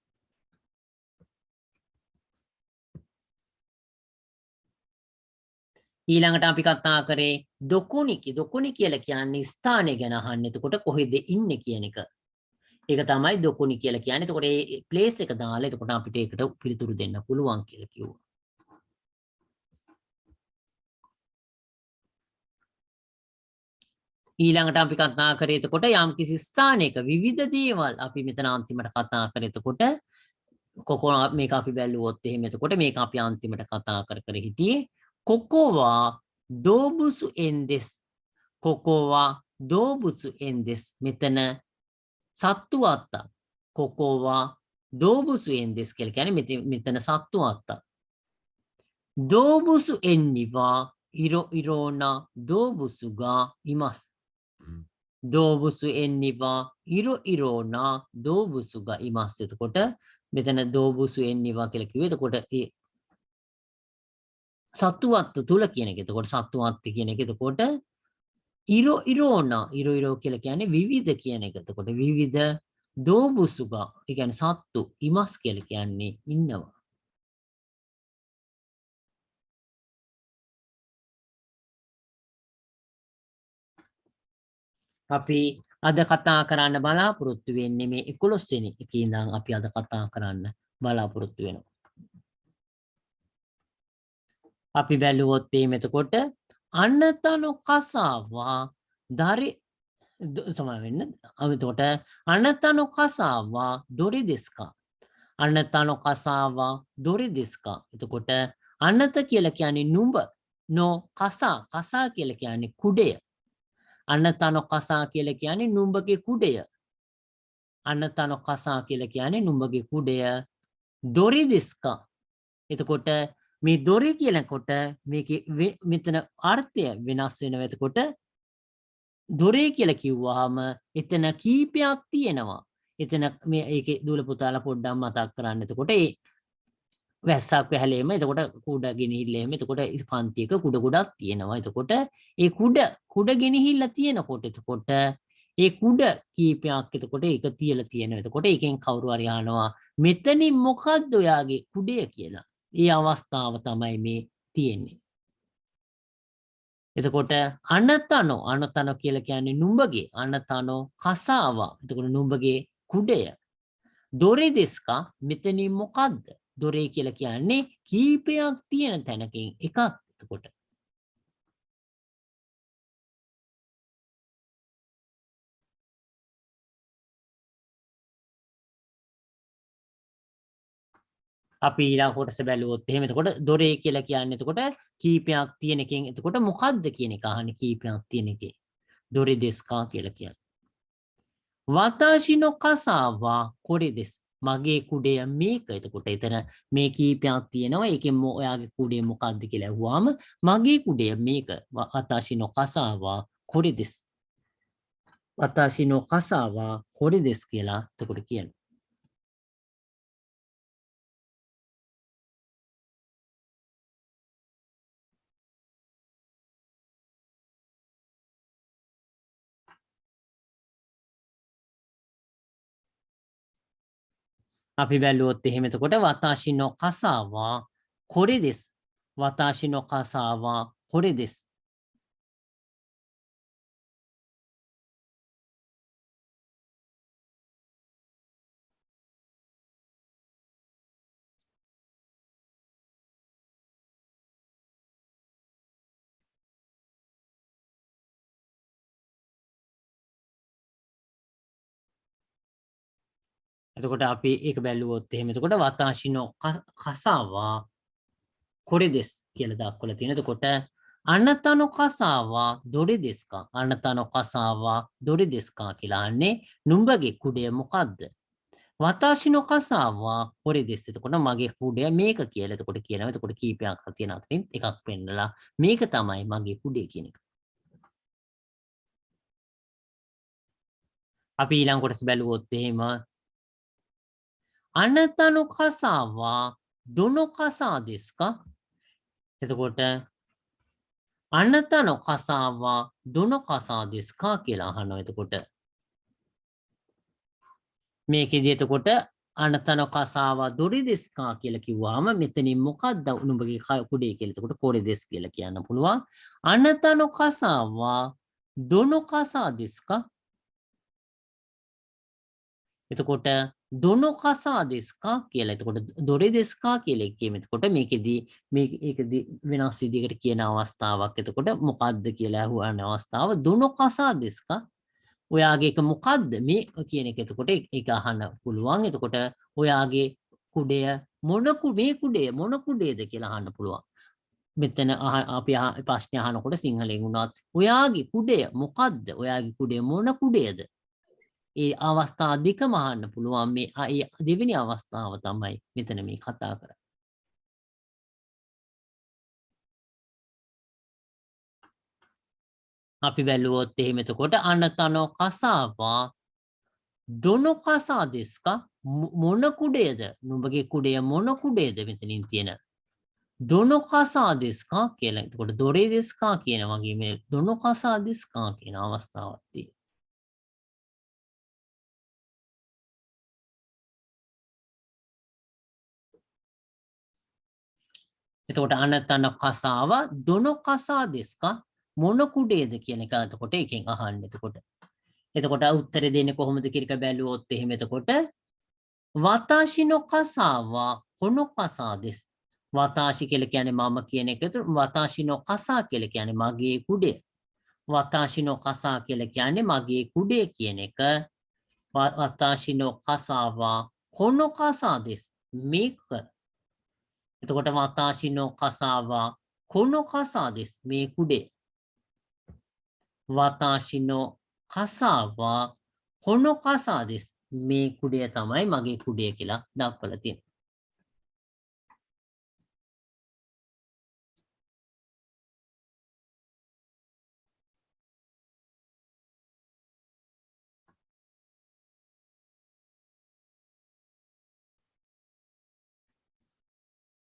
ඊළඟට අපි කතා කරේ දොකුණි කියලා කියන්නේ ස්ථානය ගැන අහන්නේ. එතකොට කොහෙද ඉන්නේ කියන එක. ඒක තමයි දොකුණි කියලා කියන්නේ. එතකොට ඒ ප්ලේස් එක දාලා එතකොට අපිට ඒකට පිළිතුරු දෙන්න පුළුවන් කියලා කිව්වා. ඊළඟට අපි කතා කරේ එතකොට යම් කිසි ස්ථානයක විවිධ දේවල් අපි මෙතන අන්තිමට කතා කරේ එතකොට කොකෝ මේක අපි බැලුවොත් එහෙම එතකොට මේක අපි අන්තිමට කතා කර හිටියේ කොකෝවා දෝබුසු එන්දෙස් කොකෝවා දෝබුසු එන්දෙස් මෙතන සත්තු අත්තා කොකෝවා දෝබුසු එන්දෙස් කියලා කියන්නේ මෙතන සත්තු අත්තා දෝබුසු එන්නිවා ඉරෝනා දෝබුසුගා ඉමස් දෝබුසු එන්නිවා ඉරෝනා දෝබුසුගා ඉමස් එතකොට මෙතන දෝබුසු එන්නිවා කියලා කිව්වේ එතකොට ඒ සත්තුවත්ත තුල කියන එක. එතකොට සත්තුවත්ත කියන එක එතකොට ඉරෝනා ඉරෝ කියලා කියන්නේ විවිධ කියන එක. එතකොට විවිධ දෝබුසුගා ඒ කියන්නේ සත්තු ඉමස් කියලා කියන්නේ ඉන්නවා. අපි අද කතා කරන්න බලාපොරොත්තු වෙන්නේ මේ 11 වෙනි එකේ ඉඳන් අපි අද කතා කරන්න බලාපොරොත්තු වෙනවා. අපි බැලුවොත් එහෙම එතකොට අන්නතන කසාවා දරි සමා වෙන්න එතකොට අන්නතන කසාවා දොරි දෙස්කා අන්නතන කසාවා දොරි දෙස්කා එතකොට අන්නත කියලා කියන්නේ නුඹ නෝ කසා කියලා කියන්නේ කුඩය අන්නතන කසා කියලා කියන්නේ නුඹගේ කුඩය අන්නතන කසා කියලා කියන්නේ නුඹගේ කුඩය දොරි දෙස්කා එතකොට මේ දොරි කියනකොට මේකේ මෙතන අර්ථය වෙනස් වෙනවා. එතකොට දොරේ කියලා කිව්වහම එතන කීපයක් තියෙනවා. එතන මේ ඒකේ දූල පුතාලා පොඩ්ඩක් මතක් කරන්න. එතකොට ඒ වැස්සක් වැහැලෙම එතකොට කුඩ ගෙනහිල්ලෙම එතකොට පන්තියක කුඩ ගොඩක් තියෙනවා. එතකොට ඒ කුඩ ගෙනහිල්ල තියෙනකොට එතකොට ඒ කුඩ කීපයක් එතකොට ඒක තියලා තියෙනවා. එතකොට ඒකෙන් කවුරු හරි අහනවා මෙතනින් මොකද්ද ඔයාගේ කුඩය කියලා. ඒ අවස්ථාව තමයි මේ තියෙන්නේ. එතකොට අනතනෝ කියලා කියන්නේ නුඹගේ අනතනෝ කසාවා. එතකොට නුඹගේ කුඩය. දොරේ දෙස්කා මෙතනින් මොකද්ද? දොරේ කියලා කියන්නේ කීපයක් තියෙන තැනකින් එකක්. එතකොට අපි ඊළඟ කොටස බැලුවොත් එහෙම එතකොට දොරේ කියලා කියන්නේ එතකොට කීපයක් තියෙන එකෙන් එතකොට මොකද්ද කියන එක අහන්නේ කීපයක් තියෙන එකේ දොරේ දෙස්කා කියලා කියන්නේ වතාෂිනෝ කසාවා කොරේ දෙස් මගේ කුඩය මේක එතකොට එතන මේ කීපයක් තියෙනවා ඒකෙන් ඔයාගේ කුඩය මොකද්ද කියලා අහුවාම මගේ කුඩය මේක වතාෂිනෝ කසාවා කොරේ දෙස් වතාෂිනෝ කසාවා කොරේ දෙස් කියලා එතකොට කියනවා අපි බැලුවොත් එහෙම එතකොට වතාෂිනෝ කසාවා කොරේ දෙස් වතාෂිනෝ කසාවා කොරේ දෙස් එතකොට අපි ඒක බැලුවොත් එහෙම එතකොට වතාෂිනෝ කසාවා කොරේ දෙස් කියලා දක්වලා තියෙනවා. එතකොට අනතනෝ කසාවා දොරේ දෙස්කා අනතනෝ කසාවා දොරේ දෙස්කා කියලා අහන්නේ නුඹගේ කුඩය මොකද්ද? වතාෂිනෝ කසාවා කොරේ දෙස් එතකොට මගේ කුඩය මේක කියලා එතකොට කියනවා. එතකොට කීපයක් තියෙන අතරින් එකක් පෙන්නලා මේක තමයි මගේ කුඩය කියන එක. අපි ඊළඟ කොටස බැලුවොත් එහෙම අනතනෝ කසාවා දොනෝ කසා දෙස්කා එතකොට අනතනෝ කසාවා දොනෝ කසා දෙස්කා කියලා අහනවා. එතකොට මේකෙදි එතකොට අනතන කසාවා දොරි දෙස්කා කියලා කිව්වම මෙතනින් මොකක්ද නුඹගේ කුඩේ කියලා. එතකොට කොරි දෙස් කියලා කියන්න පුළුවන්. අනතන කසාවා දොනු කසා දෙස්කා. එතකොට දොනු කසා දෙස්කා කියලා. එතකොට දොරි දෙස්කා කියලා කියමු. එතකොට මේකෙදි මේකෙදි වෙනස් විදිහකට කියන අවස්ථාවක්. එතකොට මොකද්ද කියලා අහුවන අවස්ථාව දොනු කසා දෙස්කා. ඔයාගේ එක මොකද්ද මේ කියන එක. එතකොට ඒක අහන්න පුළුවන්. එතකොට ඔයාගේ කුඩය මොන කුඩේද කියලා අහන්න පුළුවන්. මෙතන අපි ප්‍රශ්න අහනකොට සිංහලෙන් වුණත් ඔයාගේ කුඩය මොකද්ද? ඔයාගේ කුඩය මොන කුඩේද? ඒ අවස්ථා දෙකම අහන්න පුළුවන්. මේ දෙවෙනි අවස්ථාව තමයි මෙතන මේ කතා කරන්නේ. අපි බැලුවොත් එහෙම එතකොට අනතනෝ කසාවා දොනු කසා දෙස්කා මොන කුඩේද? නුඹගේ කුඩය මොන කුඩේද මෙතනින් තියෙන? දොනු කසා දෙස්කා කියලා. එතකොට දොරේ දෙස්කා කියන වගේ මේ දොනු කසා දෙස්කා කියන අවස්ථාවක් තියෙනවා. එතකොට අනතන කසාව දොනු කසා දෙස්කා මොන කුඩේද කියන එක එතකොට එකෙන් අහන්න. එතකොට උත්තර දෙන්නේ කොහොමද කියන එක බැලුවොත් එහෙම එතකොට වතාෂි නො කසාවා කොනො කසා දෙස්. වතාෂි කියලා කියන්නේ මම කියන එක. වතාෂි නො කසා කියලා කියන්නේ මගේ කුඩය. වතාෂි නො කසා කියලා කියන්නේ මගේ කුඩේ කියන එක. වතාෂි නො කසාවා කොනො කසා දෙස් මේක. එතකොට වතාෂි නො කසාවා කොනො කසා දෙස් මේ කුඩේ. වතාෂි නො කසාවා කොනො කසා දෙස් මේ කුඩය තමයි මගේ කුඩය කියලා දක්වලා තියෙන්නේ.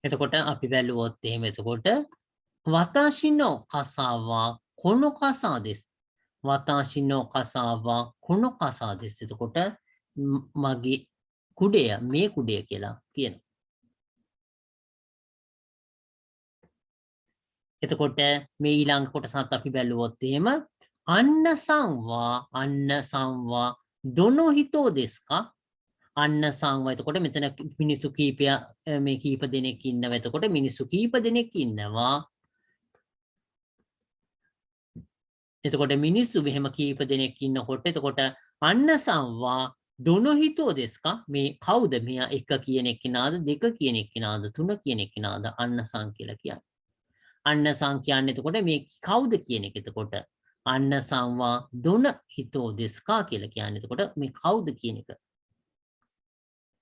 එතකොට අපි බැලුවොත් එහෙම එතකොට වතාෂි නො කසාවා කොනො කසා දෙස්. වතාෂි නො කසාවා කොනො කසා දෙස්. එතකොට මගේ කුඩය මේ කුඩය කියලා කියනවා. එතකොට මේ ඊළඟ කොටසත් අපි බැලුවොත් එහෙම අන්න සංවා දොනු හිතෝ දෙස්කා. අන්න සංවා. එතකොට මෙතන මිනිස්සු කීපය මේ කීප දෙනෙක් ඉන්නවා. එතකොට මිනිස්සු කීප දෙනෙක් ඉන්නවා. එතකොට මිනිස්සු මෙහෙම කීප දෙනෙක් ඉන්නකොට එතකොට අන්න සංවා දොනු හිතෝ දෙස්කා මේ කවුද? මෙයා එක කියන එක්කෙනාද දෙක කියන එක්කෙනාද තුන කියන එක්කෙනාද අන්න සං කියලා කියන්නේ. අන්න සං කියන්නේ එතකොට මේ කවුද කියන එක. එතකොට අන්න සංවා දොන හිතෝ දෙස්කා කියලා කියන්නේ එතකොට මේ කවුද කියන එක.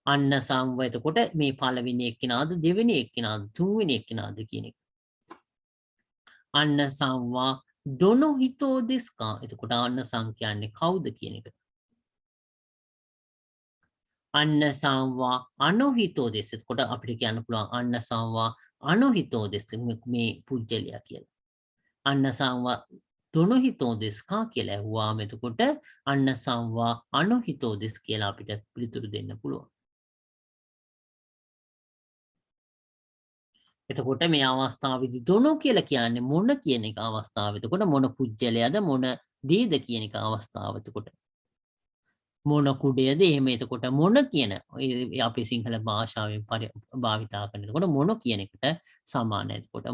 අන්න සංව එතකොට මේ පළවෙනි එක්කෙනාද දෙවෙනි එක්කෙනාද තුන්වෙනි එක්කෙනාද කියන එක. අන්න සංවා දොනු හිතෝ දෙස්කා. එතකොට අන්න සං කියන්නේ කවුද කියන එක. අන්න සංවා අනුහිතෝ දෙස්. එතකොට අපිට කියන්න පුළුවන් අන්න සංවා අනුහිතෝ දෙස් මේ පුජ්‍යලයා කියලා. අන්න සංවා දොනු හිතෝ දෙස්කා කියලා ඇහුවාම එතකොට අන්න සංවා අනුහිතෝ දෙස් කියලා අපිට පිළිතුරු දෙන්න පුළුවන්. එතකොට මේ අවස්ථාවේදී දොනු කියලා කියන්නේ මොන කියන එක අවස්ථාව. එතකොට මොන පුජ්‍යලයාද මොන දේද කියන එක අවස්ථාව. එතකොට මොන කුඩයද එහෙම. එතකොට මොන කියන අපි සිංහල භාෂාවෙන් භාවිතා කරන. එතකොට මොන කියන එකට සමානයි. එතකොට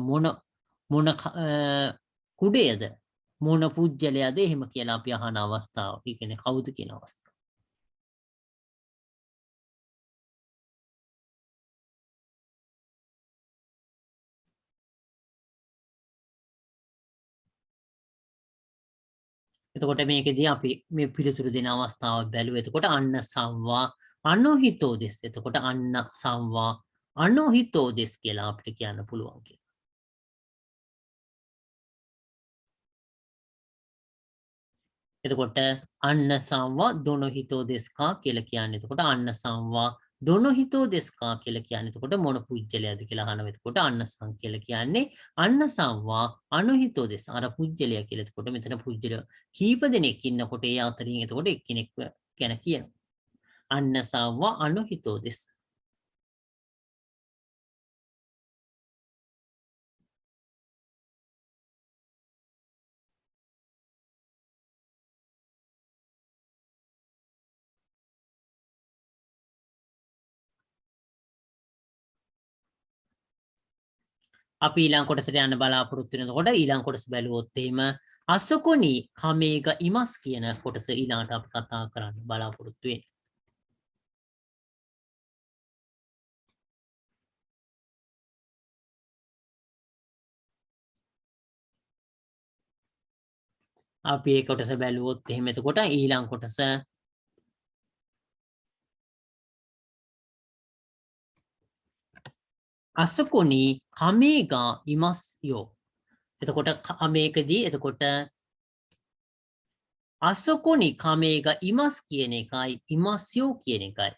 මොන කුඩයද මොන පුජ්‍යලයාද එහෙම කියලා අපි අහන අවස්ථාව. ඒ කියන්නේ කවුද කියන අවස්ථාව. එතකොට මේකෙදී අපි මේ පිළිතුරු දෙන අවස්ථාව බැලුවා. එතකොට අන්න සංවා අනුහිතෝ දෙස්. එතකොට අන්න සංවා අනුහිතෝ දෙස් කියලා අපිට කියන්න පුළුවන් කියලා. එතකොට අන්න සංවා දොනු හිතෝ දෙස්කා කියලා කියන්නේ. එතකොට අන්න සංවා දොනු හිතෝ දෙස්කා කියලා කියන්නේ. එතකොට මොන පුජ්‍යලයාද කියලා අහනවා. එතකොට අන්න සං කියලා කියන්නේ අන්න සංවා අනුහිතෝ දෙස්. අර පුජ්‍යලයා කියලා. එතකොට මෙතන පුජ්‍යල කීප දෙනෙක් ඉන්නකොට ඒ අතරින් එතකොට එක්කෙනෙක් ගැන කියනවා. අන්න සව්වා අනුහිතෝ දෙස්. අපි ඊළඟ කොටසට යන්න බලාපොරොත්තු වෙනකොට ඊළඟ කොටස බැලුවොත් එහෙම අසකොනි කමේක ඉමස් කියන කොටස ඊළඟට අපි කතා කරන්න බලාපොරොත්තු වෙන්නේ. අපි ඒ කොටස බැලුවොත් එහෙම එතකොට ඊළඟ කොටස අසකොනි කමේගා ඉමස් යෝ. එතකොට කමේකදී එතකොට අසකොනි කමේගා ඉමස් කියන එකයි ඉමස්යෝ කියන එකයි.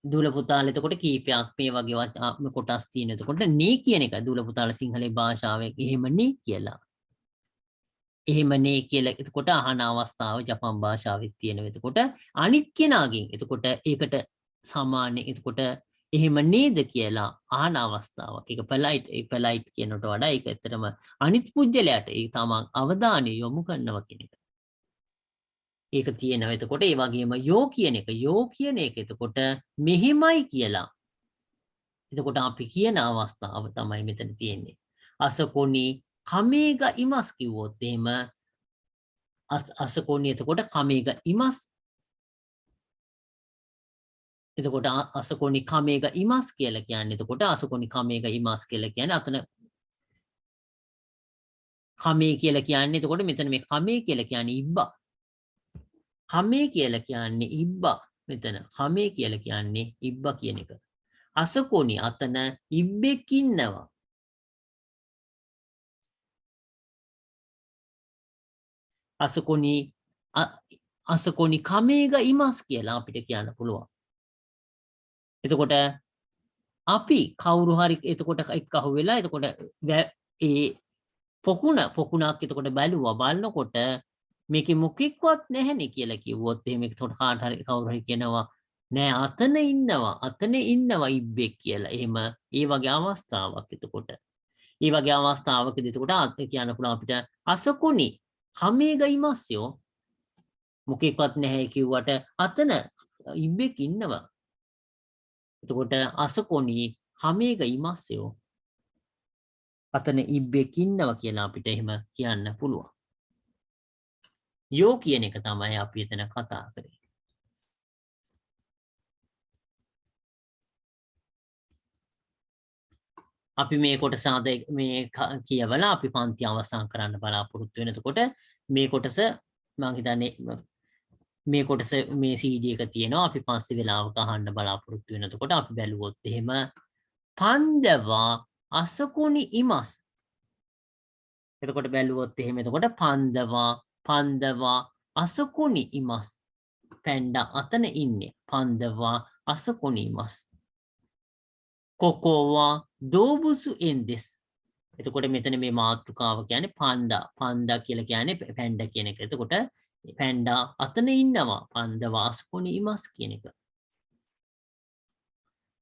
දුල පුතාල එතකොට කීපයක් මේ වගේ කොටස් තියෙන. එතකොට නේ කියන එක දුල පුතාල සිංහලේ භාෂාවෙන් එහෙම නේ කියලා. එහෙම නේ කියලා එතකොට අහන අවස්ථාව ජපන් භාෂාවෙත් තියෙනවා. එතකොට අනිත් කෙනාගෙන් එතකොට ඒකට සමාන එතකොට එහෙම නේද කියලා අහන අවස්ථාවක්. ඒක පොලයිට් කියනට වඩා ඒක ඇත්තටම අනිත් පුජ්‍යලයට ඒ තමන් අවධානය යොමු කරනවා කියන එක. ඒක තියෙනවා. එතකොට ඒ වගේම යෝ කියන එක එතකොට මෙහෙමයි කියලා. එතකොට අපි කියන අවස්ථාව තමයි මෙතන තියෙන්නේ. අසකොනි කමේග ඉමස් කිව්වොත් එහෙම අසකොනි එතකොට කමේග ඉමස් එතකොට අසකොනි කමේග ඉමස් කියලා කියන්නේ එතකොට අසකොනි කමේග ඉමස් කියලා කියන්නේ අතන කමේ කියලා කියන්නේ එතකොට මෙතන මේ කමේ කියලා කියන්නේ ඉබ්බා. කමේ කියලා කියන්නේ ඉබ්බා. මෙතන කමේ කියලා කියන්නේ ඉබ්බා කියන එක. අසකොනි අතන ඉබ්බෙක් ඉන්නවා. අසකොනි කමේග ඉමස් කියලා අපිට කියන්න පුළුවන්. එතකොට අපි කවුරු හරි එතකොට එක්ක අහුවෙලා එතකොට ඒ පොකුණක් එතකොට බැලුවා බලනකොට මේකේ මොකෙක්වත් නැහැනේ කියලා කිව්වොත් එහෙම එතකොට කාට හරි කවුරු හරි කියනවා නෑ අතන ඉන්නවා ඉබ්බෙක් කියලා. එහෙම ඒ වගේ අවස්ථාවක් එතකොට. ඒ වගේ අවස්ථාවකදී එතකොට කියන්න පුළුවන් අපිට අසකොනි කමේග ඉමස්යෝ මොකෙක්වත් නැහැ කිව්වට අතන ඉබ්බෙක් ඉන්නවා. එතකොට අසකොනි කමේග ඉමස්යෝ අතන ඉබ්බෙක් ඉන්නවා කියලා අපිට එහෙම කියන්න පුළුවන්. යෝ කියන එක තමයි අපි එතන කතා කරේ. අපි මේ කොටස අද මේ කියවලා අපි පන්ති අවසන් කරන්න බලාපොරොත්තු වෙනකොට මේ කොටස මම හිතන්නේ මේ කොටස මේ CD එක තියෙනවා. අපි පස්සේ වෙලාවක අහන්න බලාපොරොත්තු වෙනකොට අපි බැලුවොත් එහෙම පන්දවා අසකොනි ඉමස්. එතකොට බැලුවොත් එහෙම එතකොට පන්දවා අසකොනි ඉමස්. පැන්ඩා අතන ඉන්නේ. පන්දවා අසකොනි ඉමස්. කොකෝවා දෝබුසු එන්දෙස්. එතකොට මෙතන මේ මාතෘකාව කියන්නේ පන්දා කියලා කියන්නේ පැන්ඩා කියන එක. එතකොට පැන්ඩා අතන ඉන්නවා. පන්දවා අසකොනි ඉමස් කියන එක.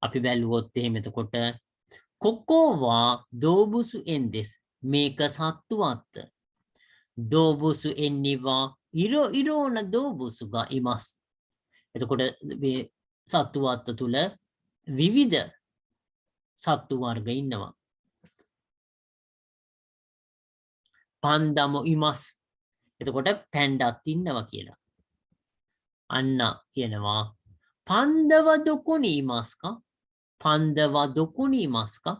අපි බැලුවොත් එහෙම එතකොට කොකෝවා දෝබුසු එන්දෙස්. මේක සත්තුවත්ත. දෝබුසු එන්නිවා ඉරෝන දෝබුසුගා ඉමස්. එතකොට මේ සත්තුවත්ත තුල විවිධ සත්තු වර්ග ඉන්නවා. පන්දමෝ ඉමස්. එතකොට පැන්ඩාත් ඉන්නවා කියලා. අන්න කියනවා පන්දව දොකොනි ඉමස්කා. පන්දව දොකොනි ඉමස්කා.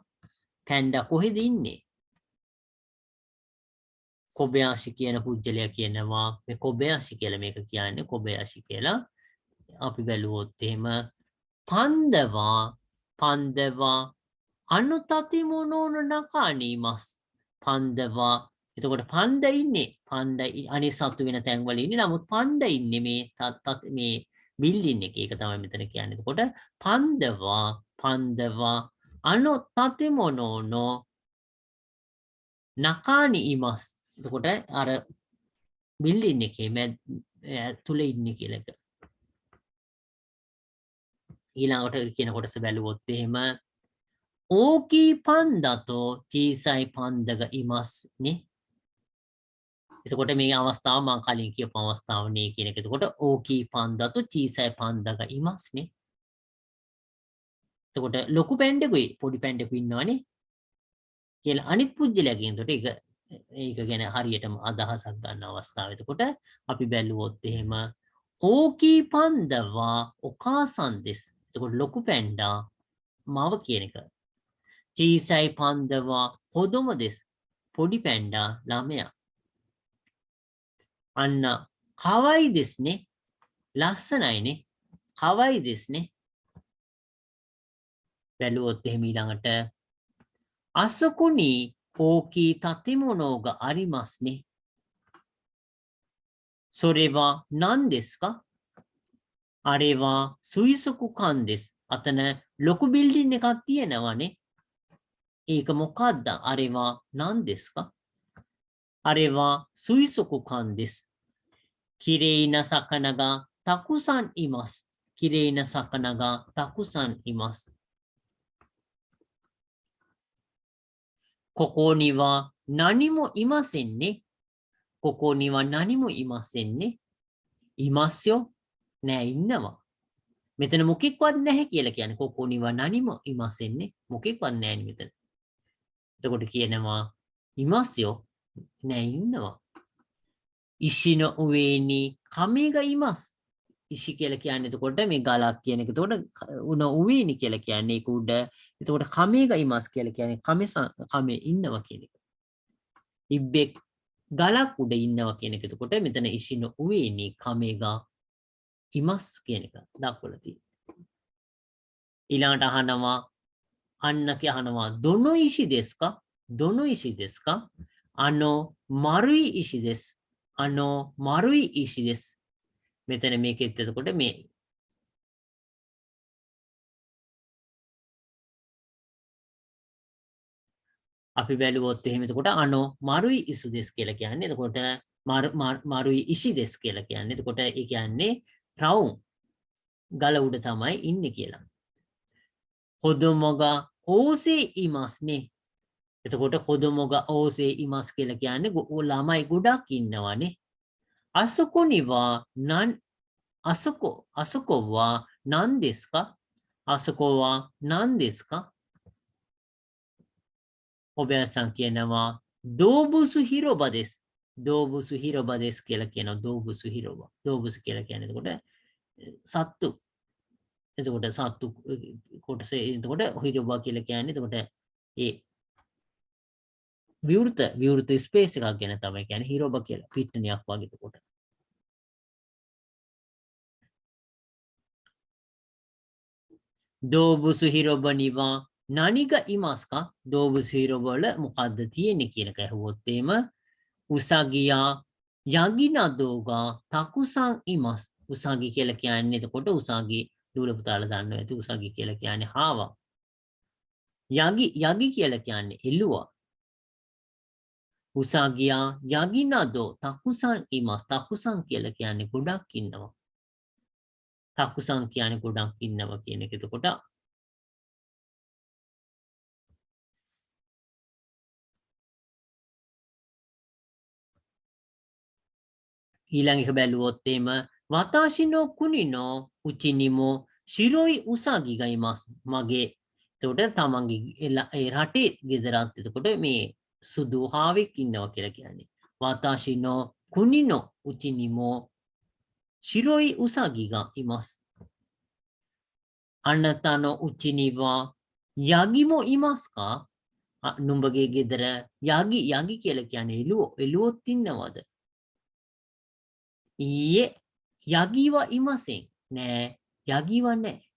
පැන්ඩා කොහෙද ඉන්නේ? කොබයාෂි කියන පුජ්‍යලයා කියනවා මේ කොබයාෂි කියලා මේක කියන්නේ කොබයාෂි කියලා. අපි බැලුවොත් එහෙම පන්දවා අනුතතිමොනෝන නකානීමස්. පන්දවා එතකොට පන්ද ඉන්නේ. පන්ද අනිත් සතු වෙන තැන්වල ඉන්නේ. නමුත් පන්ද ඉන්නේ මේ බිල්ඩින් එකේ. ඒක තමයි මෙතන කියන්නේ. එතකොට පන්දවා අනුතතිමොනෝනෝ නකානි ඉමස්. එතකොට අර බිල්ඩින් එකේ තුල ඉන්නේ කියලා එක. ඊළඟට කියන කොටස බැලුවොත් එහෙම ඕකී පන්දතෝ චීසයි පන්දග ඉමස්නේ. එතකොට මේ අවස්ථාව මම කලින් කියපු අවස්ථාවනේ කියන එක. එතකොට ඕකී පන්දතෝ චීසයි පන්දග ඉමස්නේ. එතකොට ලොකු පැණ්ඩකුයි පොඩි පැණ්ඩකුයි ඉන්නවනේ කියලා අනිත් පුජ්‍යලයකින්. එතකොට ඒක ගැන හරියටම අදහසක් ගන්න අවස්ථාව. එතකොට අපි බැලුවොත් එහෙම ඕකී පන්දවා ඔකාසන්දෙස්. එතකොට ලොකු පැණ්ඩා මව කියන එක. චීසයි පන්දවා හොදොම දෙස් පොඩි පැණ්ඩා ළමයා. අන්න කවයි දෙස්නේ ලස්සනයිනේ කවයි දෙස්නේ. බැලුවොත් එහෙම ඊළඟට අසකුණි ඕකී තතිමොනෝග අරිමස්නේ. සොරේවා නන් දෙස්කා අරේවා සුයිසුකු කන්දෙස්. අතන ලොකු බිල්ඩින් එකක් තියෙනවනේ. ඒක මොකක්ද? අරේවා නන් දෙස්කා අරේවා සුයිසුකු කන්දෙස්. කිරේයින සකනගා තකුසන් ඉමස්. කිරේයින සකනගා තකුසන් ඉමස්. කොකෝනිවා නනිමු ඉමසෙන්නේ. කොකෝනිවා නනිමු ඉමසෙන්නේ. ඉමස්යෝ නෑ ඉන්නවා. මෙතන මොකෙක්වත් නැහැ කියලා කියන්නේ. කොකෝනිවා නනිමු ඉමසෙන්නේ මොකෙක්වත් නැහැ මෙතන. එතකොට කියනවා ඉමස්යෝ නෑ ඉන්නවා. ඉෂින උවේනි කමේග ඉමස්. ඉෂි කියලා කියන්නේ එතකොට මේ ගලක් කියන එක. එතකොට උන උවේනි කියලා කියන්නේ ඒක උඩ. එතකොට කමේග ඉමස් කියලා කියන්නේ කමේ ඉන්නවා කියන එක. ඉබ්බෙක් ගලක් උඩ ඉන්නවා කියන එක. එතකොට මෙතන ඉෂින උවේනි කමේග ඉමස් කියන එක දක්වලා තියෙනවා. ඊළඟට අහනවා අන්න කියනවා දොනෝ ඉෂි දෙස්කා දොනෝ ඉෂි දෙස්කා අනෝ මරුයි ඉෂි දෙස් අනෝ මරුයි ඉෂි දෙස්. මෙතන මේකෙත් එතකොට මේ අපි බැලුවොත් එහෙම එතකොට අනෝ මරුයි ඉසු දෙස් කියලා කියන්නේ. එතකොට මරුයි ඉෂි දෙස් කියලා කියන්නේ. එතකොට ඒ කියන්නේ රවුම් ගල උඩ තමයි ඉන්නේ කියලා. කොදොමගා ඕසේ ඉමස්නේ. එතකොට කොදොමගා ඕසේ ඉමස් කියලා කියන්නේ ළමයි ගොඩක් ඉන්නවනේ. අසකොනිවා නන් අසකොවා නන් දෙස්කා අසකොවා නන් දෙස්කා. ඔබයසන් කියනවා දෝබුසු හිරොබදෙස්. දෝබුසු හිරොබදෙස් කියලා කියනවා. දෝබුසු හිරොබ. දෝබුසු කියලා කියන්නේ එතකොට සත්තු. එතකොට සත්තු කොටසේ එතකොට හිරොබ කියලා කියන්නේ එතකොට ඒ විවෘත ස්පේස් එකක් ගැන තමයි කියන්නේ හිරොබ කියලා. පිට්ටනියක් වගේ එතකොට. දෝබුසු හිරොබ නිවා නනිග ඉමස්කා. දෝබුසු හිරොබ වල මොකද්ද තියෙන්නේ කියන එක ඇහුවොත් එහෙම උසගියා යගිනදෝගා තකුසන් ඉමස්. උසගි කියලා කියන්නේ එතකොට උසගි දූල පුතාලා දන්නවා ඇති උසගි කියලා කියන්නේ හාවා. යගි කියලා කියන්නේ එළුවා. උසගියා යගිනදෝ තකුසන් ඉමස්. තකුසන් කියලා කියන්නේ ගොඩක් ඉන්නවා. තකුසන් කියන්නේ ගොඩක් ඉන්නවා කියන එක. එතකොට ඊළඟ එක බැලුවොත් එහෙම වතාෂිනෝ කුනිනෝ උචිනිමෝ ශිරොයි උසගි ගයිමස්. මගේ එතකොට තමන්ගේ ඒ රටේ ගෙදරත් එතකොට මේ සුදු හාවෙක් ඉන්නවා කියලා කියන්නේ. වතාෂිනෝ කුනිනෝ උචිනිමෝ ශිරොයි උසගි ගයිමස්. අනතනෝ උචිනිවා යගිමෝ ඉමස්කා. නුඹගේ ගෙදර යගි කියලා කියන්නේ එළුවොත් ඉන්නවද? ඊයේ යගීව ඉමසෙන් නෑ යගීව නෑ.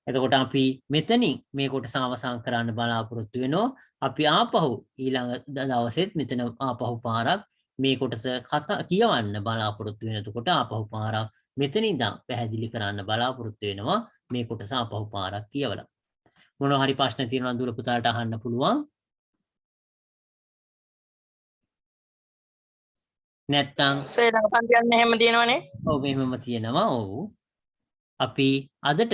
එතකොට අපි මෙතනින් මේ කොටස අවසන් කරන්න බලාපොරොත්තු වෙනවා. අපි ආපහු ඊළඟ දවසෙත් මෙතන ආපහු පාරක් මේ කොටස කතා කියවන්න බලාපොරොත්තු වෙන. එතකොට ආපහු පාරක් මෙතන ඉඳන් පැහැදිලි කරන්න බලාපොරොත්තු වෙනවා මේ කොටස ආපහු පාරක් කියවලා. මොනවා හරි ප්‍රශ්න තියෙනවා දුර පුතාට අහන්න පුළුවන්. නැත්තම් සර් නවකන් තියන්න එහෙම තියෙනවනේ. ඔව් මෙහෙමම තියෙනවා. ඔව්. අපි අදට